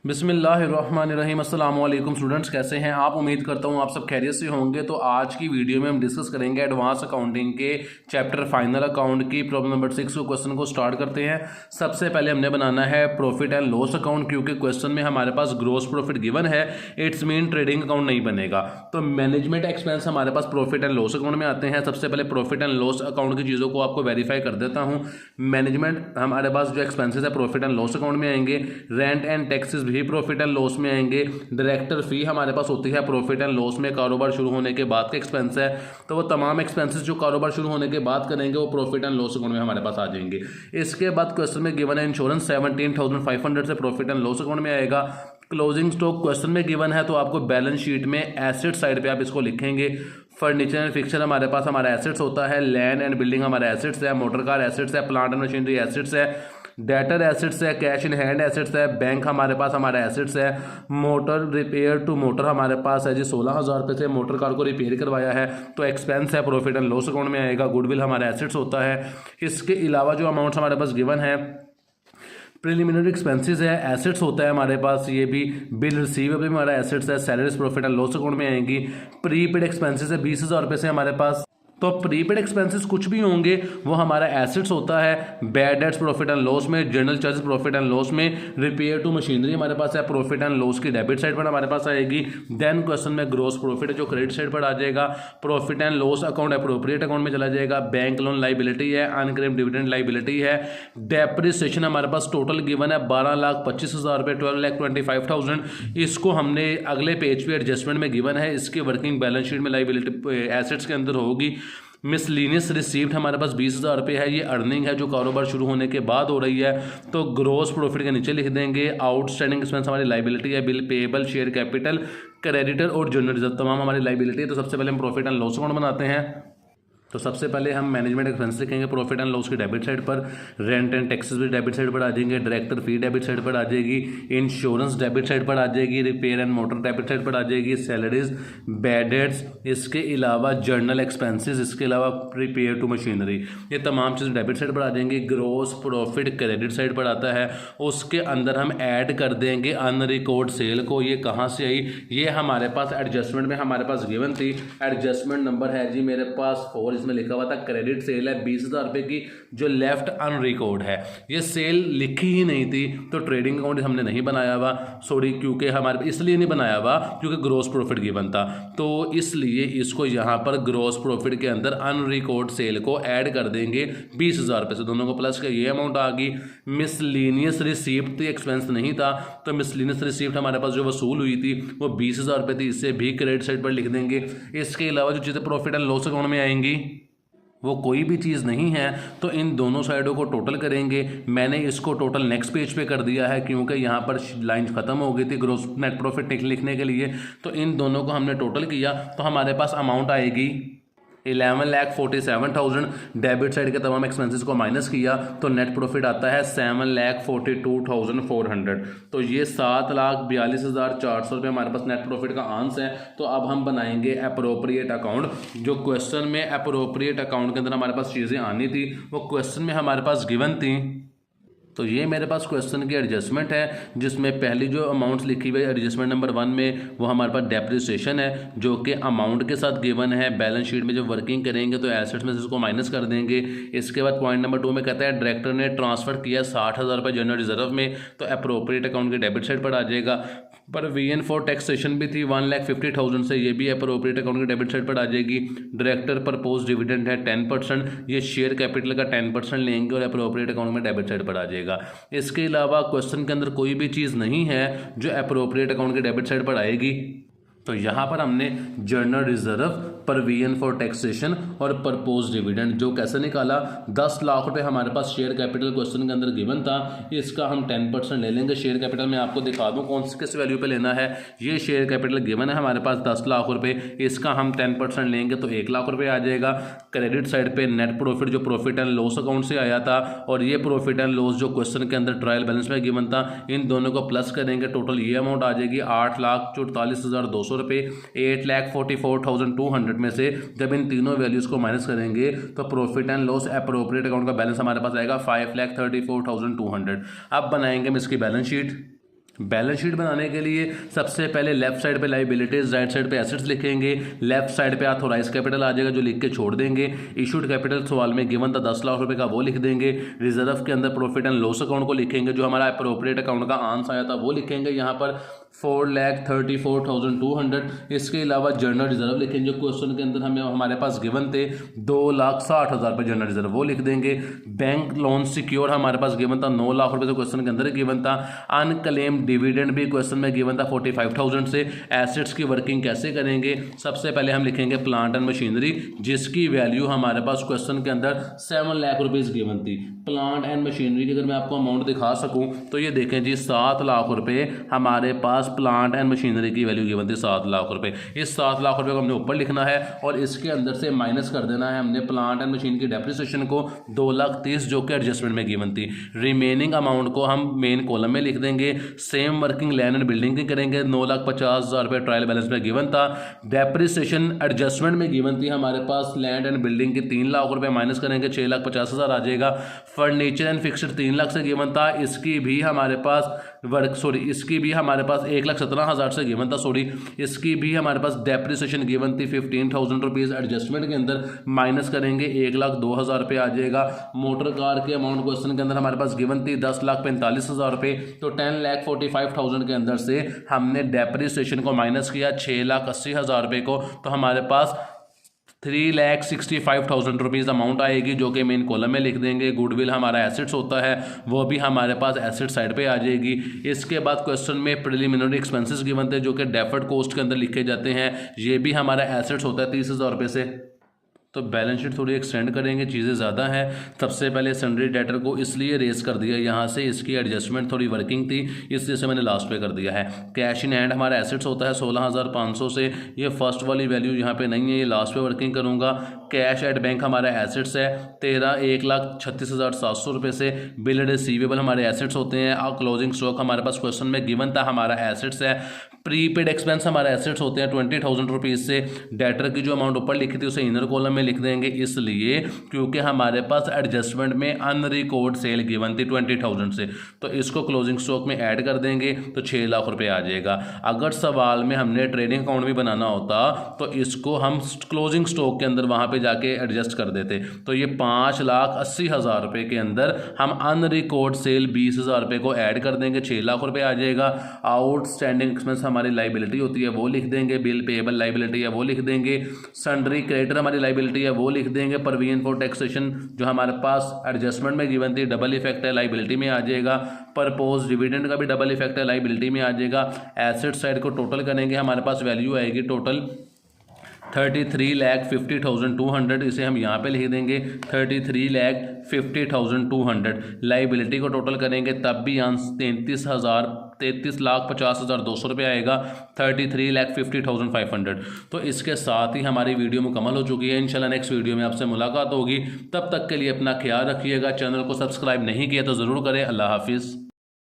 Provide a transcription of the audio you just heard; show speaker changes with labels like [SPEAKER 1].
[SPEAKER 1] बिस्मिल्लाहिर्रहमानिर्रहीम। अस्सलाम वालेकुम स्टूडेंट्स, कैसे हैं आप? उम्मीद करता हूं आप सब खैरियत से होंगे। तो आज की वीडियो में हम डिस्कस करेंगे एडवांस अकाउंटिंग के चैप्टर फाइनल अकाउंट की प्रॉब्लम नंबर 6 को। क्वेश्चन को स्टार्ट करते हैं। सबसे पहले हमने बनाना है प्रॉफिट एंड लॉस अकाउंट, क्योंकि क्वेश्चन में हमारे पास ग्रॉस प्रॉफिट गिवन है, इट्स मीन ट्रेडिंग अकाउंट नहीं बनेगा। तो मैनेजमेंट एक्सपेंस हमारे पास प्रॉफिट एंड लॉस अकाउंट में आते हैं। सबसे पहले प्रॉफिट एंड लॉस अकाउंट की चीज़ों को आपको वेरीफाई कर देता हूँ। मैनेजमेंट हमारे पास जो एक्सपेंसेस है प्रॉफिट एंड लॉस अकाउंट में आएंगे। रेंट एंड टैक्सेस भी प्रॉफिट एंड लॉस में आएंगे। डायरेक्टर फी हमारे पास होती है प्रॉफिट एंड लॉस में, कारोबार शुरू होने के बाद के एक्सपेंस है। तो वो तमाम एक्सपेंसेस जो कारोबार शुरू होने के बाद करेंगे वो प्रॉफिट एंड लॉस अकाउंट में हमारे पास आ जाएंगे। इसके बाद क्वेश्चन में गिवन है इंश्योरेंस 17,500 से प्रॉफिट एंड लॉस अकाउंट में आएगा। क्लोजिंग स्टॉक क्वेश्चन में गिवन है, तो आपको बैलेंस शीट में एसेट साइड पे आप इसको लिखेंगे। फर्नीचर एंड फिक्सचर हमारे पास हमारा एसेट्स होता है। लैंड एंड बिल्डिंग हमारे एसेट्स है। मोटर कार एसेट्स है। प्लांट एंड मशीनरी एसेट्स है। डेटर एसेट्स है। कैश इन हैंड एसेट्स है। बैंक हमारे पास हमारा एसेट्स है। मोटर रिपेयर टू मोटर हमारे पास है जी 16,000 रुपये से मोटर कार को रिपेयर करवाया है, तो एक्सपेंस है प्रॉफिट एंड लॉस अकाउंट में आएगा। गुडविल हमारा एसेट्स होता है। इसके अलावा जो अमाउंट्स हमारे पास गिवन है, प्रिलिमिनरी एक्सपेंसेस है, एसेट्स होता है हमारे पास, ये भी बिल रिसीवेबल हमारा एसेट्स है। Salaries profit and loss account में आएंगी। प्रीपेड एक्सपेंसेस है 20,000 रुपये से हमारे पास, तो प्रीपेड एक्सपेंसेस कुछ भी होंगे वो हमारा एसेट्स होता है। Bad debts profit and loss में। General charges profit and loss में। रिपेयर टू मशीनरी हमारे पास है प्रॉफिट एंड लॉस की डेबिट साइड पर हमारे पास आएगी। देन क्वेश्चन में ग्रॉस प्रॉफिट है जो क्रेडिट साइड पर आ जाएगा। Profit and loss account appropriate account में चला जाएगा। बैंक लोन लाइबिलिटी है। अनक्लेम्ड डिविडेंड लाइबिलिटी है। डेप्रिसिएशन हमारे पास टोटल गिवन है 12,25,000 रुपये, 12,25,000। इसको हमने अगले पेज पे एडजस्टमेंट में गिवन है, इसके वर्किंग बैलेंस शीट में लाइबिलिटी एसेट्स के अंदर होगी। मिसलीनियस रिसीव्ड हमारे पास 20,000 रुपये है, ये अर्निंग है जो कारोबार शुरू होने के बाद हो रही है, तो ग्रॉस प्रॉफिट के नीचे लिख देंगे। आउटस्टैंडिंग एक्सपेंस हमारी लाइबिलिटी है। Bill payable, share capital, creditor और जनरल रिजर्व तमाम हमारी लाइबिलिटी है। तो सबसे पहले हम प्रॉफिट एंड लॉस अकाउंट बनाते हैं। तो सबसे पहले हम मैनेजमेंट एक्सपेंस लिखेंगे प्रॉफिट एंड लॉस की डेबिट साइड पर। रेंट एंड टैक्सेस भी डेबिट साइड पर आ जाएंगे। डायरेक्टर फी डेबिट साइड पर आ जाएगी। इंश्योरेंस डेबिट साइड पर आ जाएगी। Repair and motor debit side पर आ जाएगी। सैलरीज, बैड डेट्स, इसके अलावा जर्नल एक्सपेंसेस, इसके अलावा रिपेयर टू मशीनरी, ये तमाम चीज़ें डेबिट साइड पर आ जाएंगी। ग्रॉस प्रॉफिट क्रेडिट साइड पर आता है। उसके अंदर हम ऐड कर देंगे अनरिकॉर्ड सेल को। ये कहाँ से आई? ये हमारे पास एडजस्टमेंट में हमारे पास गिवन थी। एडजस्टमेंट नंबर है जी मेरे पास 4, में लिखा हुआ था क्रेडिट सेल है 20,000 रुपये की, जो लेफ्ट अनरिकॉर्ड है। ये सेल लिखी ही नहीं थी, तो ट्रेडिंग अकाउंट हमने नहीं बनाया हुआ, सॉरी, क्योंकि हमारे इसलिए नहीं बनाया हुआ क्योंकि ग्रॉस प्रॉफिट गिवन था, तो इसलिए इसको यहाँ पर ग्रॉस प्रॉफिट के अंदर अनरिकॉर्ड सेल को ऐड कर देंगे 20,000 रुपये से। दोनों को प्लस का ये अमाउंट आ गई। मिसलीनियस रिसीप्ट एक्सपेंस नहीं था, तो मिसलीनियस रिसीप्ट हमारे पास जो वसूल हुई थी वो 20,000 रुपये थी, इससे भी क्रेडिट साइड पर लिख देंगे। इसके अलावा जो चीज़ें प्रॉफिट एंड लॉस अकाउंट में आएंगी वो कोई भी चीज़ नहीं है, तो इन दोनों साइडों को टोटल करेंगे। मैंने इसको टोटल नेक्स्ट पेज पे कर दिया है क्योंकि यहाँ पर लाइन ख़त्म हो गई थी ग्रॉस नेट प्रॉफिट लिखने के लिए, तो इन दोनों को हमने टोटल किया तो हमारे पास अमाउंट आएगी 11,47,000। डेबिट साइड के तमाम एक्सपेंसेस को माइनस किया तो नेट प्रॉफिट आता है 7,42,400। तो ये 7,42,400 रुपये हमारे पास नेट प्रॉफिट का आंसर है। तो अब हम बनाएंगे अप्रोप्रिएट अकाउंट। जो क्वेश्चन में अप्रोप्रिएट अकाउंट के अंदर हमारे पास चीज़ें आनी थी वो क्वेश्चन में हमारे पास गिवन थी। तो ये मेरे पास क्वेश्चन की एडजस्टमेंट है, जिसमें पहली जो अमाउंट्स लिखी हुई है एडजस्टमेंट नंबर 1 में वो हमारे पास डेप्रिसिएशन है, जो कि अमाउंट के साथ गिवन है। बैलेंस शीट में जब वर्किंग करेंगे तो एसेट्स में से इसको माइनस कर देंगे। इसके बाद पॉइंट नंबर 2 में कहता है डायरेक्टर ने ट्रांसफर किया 60,000 रुपये जनरल रिजर्व में, तो अप्रोप्रिएट अकाउंट की डेबिट साइड पर आ जाएगा। पर VN फॉर टैक्सेशन भी थी 1,50,000 से, ये भी अप्रोप्रिएट अकाउंट की डेबिट साइड पर आ जाएगी। डायरेक्टर प्रपोज डिविडेंड है 10%, ये शेयर कैपिटल का 10% लेंगे और अप्रोप्रिएट अकाउंट में डेबिट साइड पर आ जाएगा। इसके अलावा क्वेश्चन के अंदर कोई भी चीज़ नहीं है जो अप्रोप्रिएट अकाउंट के डेबिट साइड पर आएगी, तो यहाँ पर हमने जर्नल रिजर्व पर VN फॉर टैक्सेशन और परपोज डिविडेंड जो कैसे निकाला, 10 लाख रुपए हमारे पास शेयर कैपिटल क्वेश्चन के अंदर गिवन था, इसका हम 10% ले लेंगे। शेयर कैपिटल में आपको दिखा दूं कौन सी किस वैल्यू पे लेना है। ये शेयर कैपिटल गिवन है हमारे पास 10 लाख रुपए, इसका हम 10% लेंगे तो 1 लाख रुपए आ जाएगा। क्रेडिट साइड पे नेट प्रॉफिट जो प्रॉफिट एंड लॉस अकाउंट से आया था, और ये प्रॉफिट एंड लॉस जो क्वेश्चन के अंदर ट्रायल बैलेंस में गिवन था, इन दोनों को प्लस करेंगे, टोटल ये अमाउंट आ जाएगी 8,44,200 रुपये। 8,44,200 में से जब इन तीनों वैल्यूज़ को माइनस करेंगे तो profit and loss appropriate account का बैलेंस हमारे पास आएगा 5,34,200। अब बनाएंगे हम इसकी बैलेंस शीट। बैलेंस शीट बनाने के लिए सबसे पहले लेफ्ट साइड पे लाइबिलिटीज, राइट साइड पे एसेट्स लिखेंगे। लेफ्ट साइड पे ऑथोराइज कैपिटल आ जाएगा जो लिख के छोड़ देंगे। इशूड कैपिटल सवाल में गिवन था 10 लाख रुपए का, वो लिख देंगे। रिजर्व के अंदर प्रॉफिट एंड लॉस अकाउंट को लिखेंगे, जो हमारा अप्रोप्रिएट अकाउंट का आंसर आया था वो लिखेंगे यहाँ पर 4,34,200। इसके अलावा जनरल रिजर्व लिखेंगे, जो क्वेश्चन के अंदर हमें हमारे पास गिवन थे 2,60,000 रुपये जनरल रिजर्व, वो लिख देंगे। बैंक लोन सिक्योर हमारे पास गिवन था 9 लाख रुपये, तो क्वेश्चन के अंदर गिवन था। अनक्लेम डिविडेंड भी क्वेश्चन में गिवन था 45,000 से। एसेट्स की वर्किंग कैसे करेंगे, सबसे पहले हम लिखेंगे प्लांट एंड मशीनरी, जिसकी वैल्यू हमारे पास क्वेश्चन के अंदर 7 लाख रुपीज़ गिवन थी। प्लांट एंड मशीनरी की अगर मैं आपको अमाउंट दिखा सकूं तो ये देखें जी, 7 लाख रुपए हमारे पास प्लांट एंड मशीनरी की वैल्यू गिवन थी 7 लाख रुपए। इस 7 लाख रुपए को हमने ऊपर लिखना है और इसके अंदर से माइनस कर देना है हमने प्लांट एंड मशीन की डेप्रिसिएशन को 2,30,000 जो कि एडजस्टमेंट में गिवन थी। रिमेनिंग अमाउंट को हम मेन कॉलम में लिख देंगे। Same working land and building की करेंगे, 9,50,000 रुपये ट्रायल बैलेंस में गिवन था। डेप्रिसिएशन एडजस्टमेंट में गिवन थी हमारे पास लैंड एंड बिल्डिंग की 3 लाख रुपये, माइनस करेंगे 6,50,000 आ जाएगा। फर्नीचर एंड फिक्सड 3 लाख से गिवन था, इसकी भी हमारे पास इसकी भी हमारे पास 1,17,000 से गिवन था, इसकी भी हमारे पास डेप्रिसिएशन गिवन थी 15,000 रुपीज़। एडजस्टमेंट के अंदर माइनस करेंगे 1,02,000 रुपये आ जाएगा। मोटर कार के अमाउंट क्वेश्चन के अंदर हमारे पास गिवन थी 10,45,000 रुपये, तो 10,45,000 के अंदर से हमने डेप्रिसिएशन को माइनस किया 6,80,000 रुपये को, तो हमारे पास 3,65,000 रुपीज़ अमाउंट आएगी, जो कि मेन कॉलम में लिख देंगे। गुडविल हमारा एसेट्स होता है, वो भी हमारे पास एसेट साइड पे आ जाएगी। इसके बाद क्वेश्चन में प्रिलिमिनरी एक्सपेंसेस गिवन थे, जो कि डेफर्ड कॉस्ट के अंदर लिखे जाते हैं, ये भी हमारा एसेट्स होता है 30,000 रुपये से। तो बैलेंस शीट थोड़ी एक्सटेंड करेंगे, चीज़ें ज़्यादा हैं। सबसे पहले सन्ड्री डेटर को इसलिए रेस कर दिया यहाँ से, इसकी एडजस्टमेंट थोड़ी वर्किंग थी, इसलिए से मैंने लास्ट पे कर दिया है। कैश इन हैंड हमारा एसेट्स होता है 16,500 से, ये फर्स्ट वाली वैल्यू यहाँ पे नहीं है, ये लास्ट पे वर्किंग करूँगा। कैश एट बैंक हमारा एसेट्स है 1,36,700 रुपये से। बिल रिसीवेबल हमारे एसेट्स होते हैं। क्लोजिंग स्टॉक हमारे पास क्वेश्चन में गिवन था हमारा एसेट्स है। प्रीपेड एक्सपेंस हमारे एसेट्स होते हैं 20,000 रुपीज़ से। डेटर की जो अमाउंट ऊपर लिखी थी उसे इनर कॉलम में लिख देंगे, इसलिए क्योंकि हमारे पास एडजस्टमेंट में अनरिकॉर्ड सेल गिवन थी 20,000 से, तो इसको क्लोजिंग स्टॉक में ऐड कर देंगे तो 6 लाख रुपए आ जाएगा। अगर सवाल में हमने ट्रेडिंग अकाउंट भी बनाना होता तो इसको हम क्लोजिंग स्टॉक के अंदर वहां पे जाके एडजस्ट कर देते, तो ये 5,80,000 रुपए के अंदर हम अनरिकॉर्ड सेल 20,000 रुपए को ऐड कर देंगे, 6 लाख रुपए आ जाएगा। आउटस्टैंडिंग एक्सपेंस हमारी लाइबिलिटी होती है, वो लिख देंगे। बिल पेएबल लाइबिलिटी है, वो लिख देंगे। सन्ड्री क्रेडिटर हमारी लाइबिलिटी है, वो लिख देंगे। प्रोविजन फॉर टैक्सेशन जो हमारे पास एडजस्टमेंट में गिवन थी, डबल इफेक्ट है, लाइबिलिटी में आ जाएगा। परपोज डिविडेंड का भी डबल इफेक्ट है, लाइबिलिटी में आ जाएगा। एसेट साइड को टोटल करेंगे, हमारे पास वैल्यू आएगी टोटल 33,50,200, इसे हम यहाँ पे लिख देंगे 33,50,200। लाइबिलिटी को टोटल करेंगे तब भी आंसर 33,50,200 रुपये आएगा, 33,50,500। तो इसके साथ ही हमारी वीडियो मुकम्मल हो चुकी है। इंशाल्लाह नेक्स्ट वीडियो में आपसे मुलाकात होगी, तब तक के लिए अपना ख्याल रखिएगा। चैनल को सब्सक्राइब नहीं किया तो ज़रूर करें। अल्लाह हाफिज़।